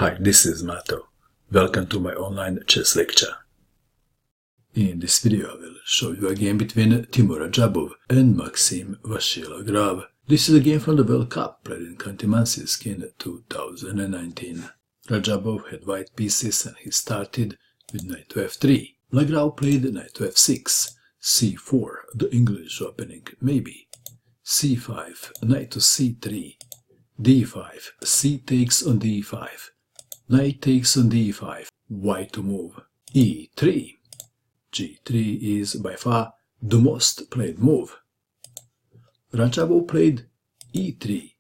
Hi, this is Mato. Welcome to my online chess lecture. In this video I will show you a game between Timur Radjabov and Maxim Vachier-Lagrave. This is a game from the World Cup played in Khanty-Mansiysk in 2019. Radjabov had white pieces and he started with knight to f3. Lagrave played knight to f6, c4, the English opening maybe, c5, knight to c3, d5, c takes on d5, knight takes on d5, white to move, e3. g3 is by far the most played move. Radjabov played e3,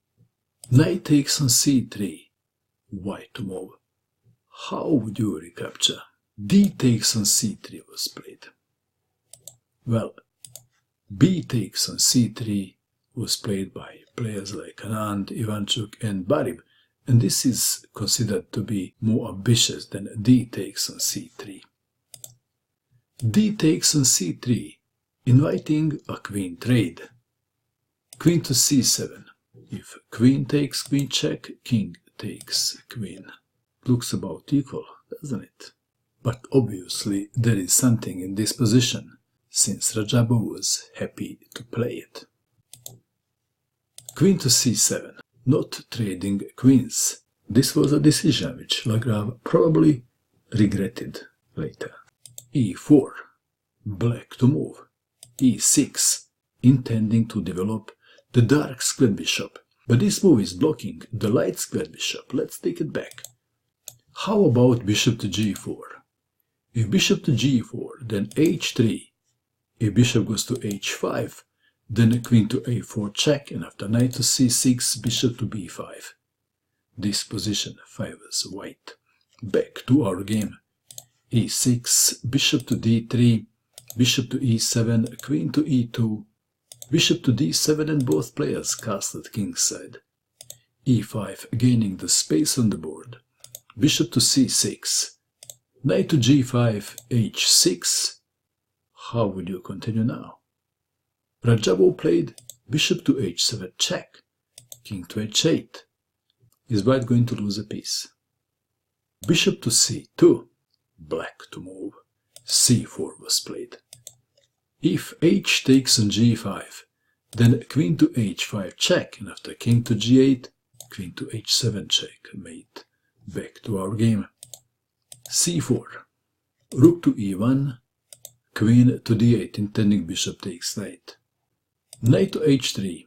knight takes on c3, white to move. How would you recapture? d takes on c3 was played. Well, b takes on c3 was played by players like Anand, Ivanchuk and Barib, and this is considered to be more ambitious than d takes on c3. d takes on c3, inviting a queen trade. Queen to c7. If queen takes queen check, king takes queen. Looks about equal, doesn't it? But obviously there is something in this position, since Radjabov was happy to play it. Queen to c7, not trading queens. This was a decision which Lagrave probably regretted later. e4, black to move. e6, intending to develop the dark square bishop. But this move is blocking the light square bishop. Let's take it back. How about bishop to g4? If bishop to g4, then h3. If bishop goes to h5, then queen to a4 check, and after knight to c6, bishop to b5. This position favors white. Back to our game. e6, bishop to d3, bishop to e7, queen to e2, bishop to d7, and both players castled kingside. e5, gaining the space on the board. Bishop to c6, knight to g5, h6. How would you continue now? Radjabov played bishop to h7 check, king to h8. Is white going to lose a piece? Bishop to c2, black to move. c4 was played. If h takes on g5, then queen to h5 check, and after king to g8, queen to h7 check, mate. Back to our game. c4, rook to e1, queen to d8, intending bishop takes knight. Knight to h3.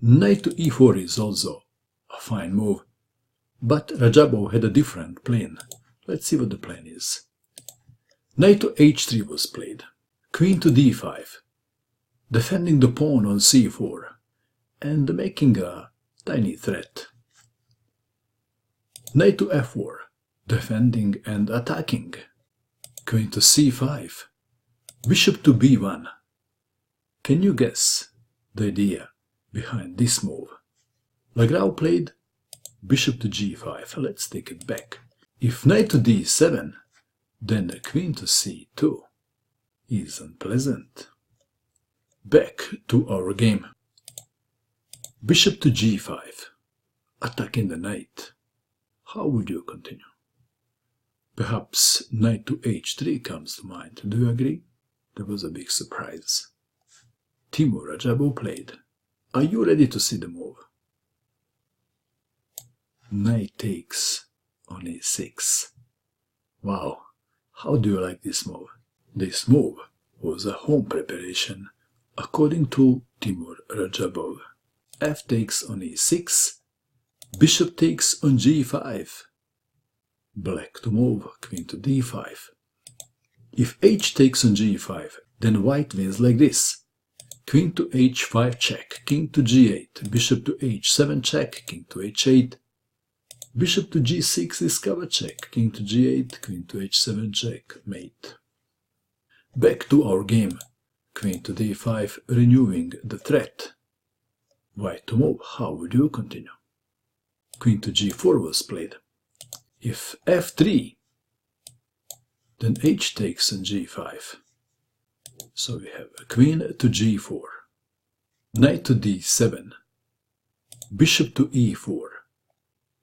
Knight to e4 is also a fine move, but Radjabov had a different plan. Let's see what the plan is. Knight to h3 was played. Queen to d5, defending the pawn on c4 and making a tiny threat. Knight to f4, defending and attacking. Queen to c5, bishop to b1. Can you guess the idea behind this move? Lagrave played bishop to g5. Let's take it back. If knight to d7, then queen to c2 is unpleasant. Back to our game. Bishop to g5, attacking the knight. How would you continue? Perhaps knight to h3 comes to mind. Do you agree? That was a big surprise. Timur Radjabov played. Are you ready to see the move? Knight takes on e6. Wow, how do you like this move? This move was a home preparation, according to Timur Radjabov. F takes on e6, bishop takes on g5, black to move, queen to d5. If h takes on g5, then white wins like this. Queen to h5 check, king to g8, bishop to h7 check, king to h8, bishop to g6 is cover check, king to g8, queen to h7 check, mate. Back to our game. Queen to d5, renewing the threat. White to move. How would you continue? Queen to g4 was played. If f3, then h takes on g5. So we have a queen to g4, knight to d7, bishop to e4,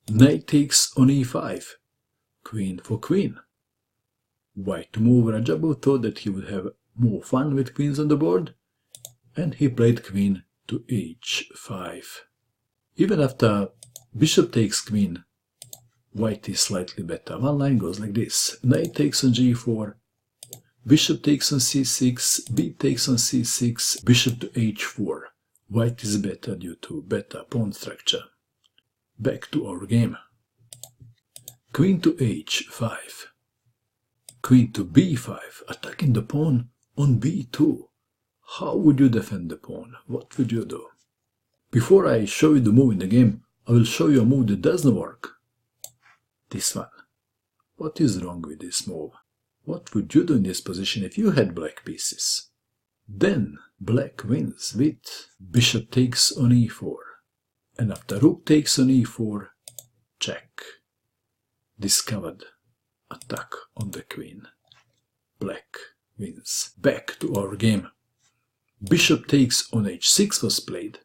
Knight takes on e5. Queen for queen. White to move. Radjabov thought that he would have more fun with queens on the board, and he played queen to h5. Even after bishop takes queen, white is slightly better. One line goes like this. Knight takes on g4, bishop takes on c6, b takes on c6, bishop to h4. White is better due to better pawn structure. Back to our game. Queen to h5. Queen to b5, attacking the pawn on b2. How would you defend the pawn? What would you do? Before I show you the move in the game, I will show you a move that doesn't work. This one. What is wrong with this move? What would you do in this position if you had black pieces? Then black wins with bishop takes on e4. And after rook takes on e4, check. Discovered. Attack on the queen. Black wins. Back to our game. Bishop takes on h6 was played.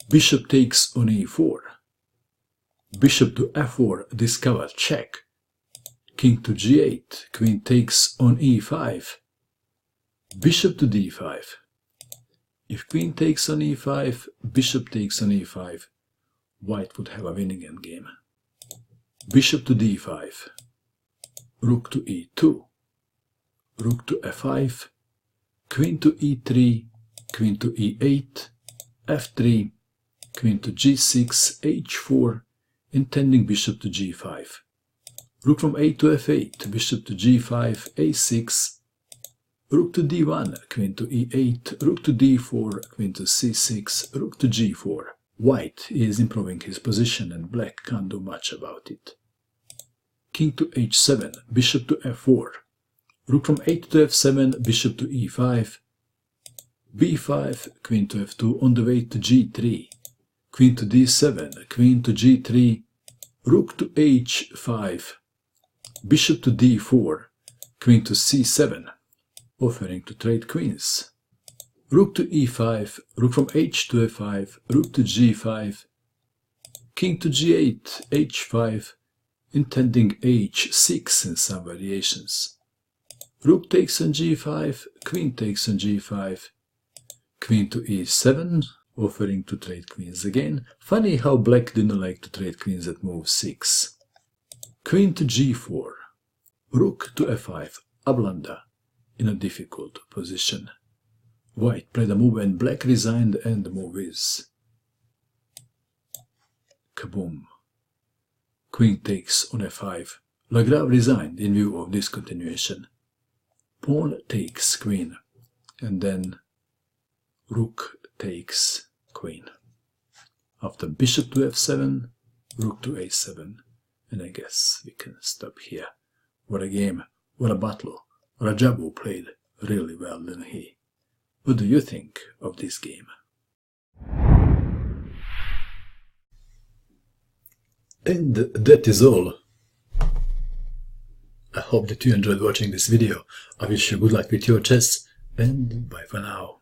Bishop takes on e4. Bishop to f4, discovered, check. King to g8, queen takes on e5. Bishop to d5. If queen takes on e5, bishop takes on e5, white would have a winning endgame. Bishop to d5. Rook to e2. Rook to f5. Queen to e3. Queen to e8. f3. Queen to g6, h4, intending bishop to g5. Rook from a to f8, bishop to g5, a6. Rook to d1, queen to e8, rook to d4, queen to c6, rook to g4. White is improving his position and black can't do much about it. King to h7, bishop to f4. Rook from a to f7, bishop to e5. b5, queen to f2, on the way to g3. Queen to d7, queen to g3, rook to h5, bishop to d4, queen to c7, offering to trade queens. Rook to e5, rook from h to f5, rook to g5, king to g8, h5, intending h6 in some variations. Rook takes on g5, queen takes on g5, queen to e7, offering to trade queens again. Funny how black didn't like to trade queens at move 6. Queen to g4. Rook to f5. A blunder in a difficult position. White played a move and black resigned, and the move is kaboom. Queen takes on f5. Lagrave resigned in view of this continuation. Pawn takes queen, and then rook takes queen. After bishop to f7, rook to a7, and I guess we can stop here. What a game, what a battle. Radjabov played really well, didn't he? What do you think of this game? And that is all. I hope that you enjoyed watching this video. I wish you good luck with your chess, and bye for now.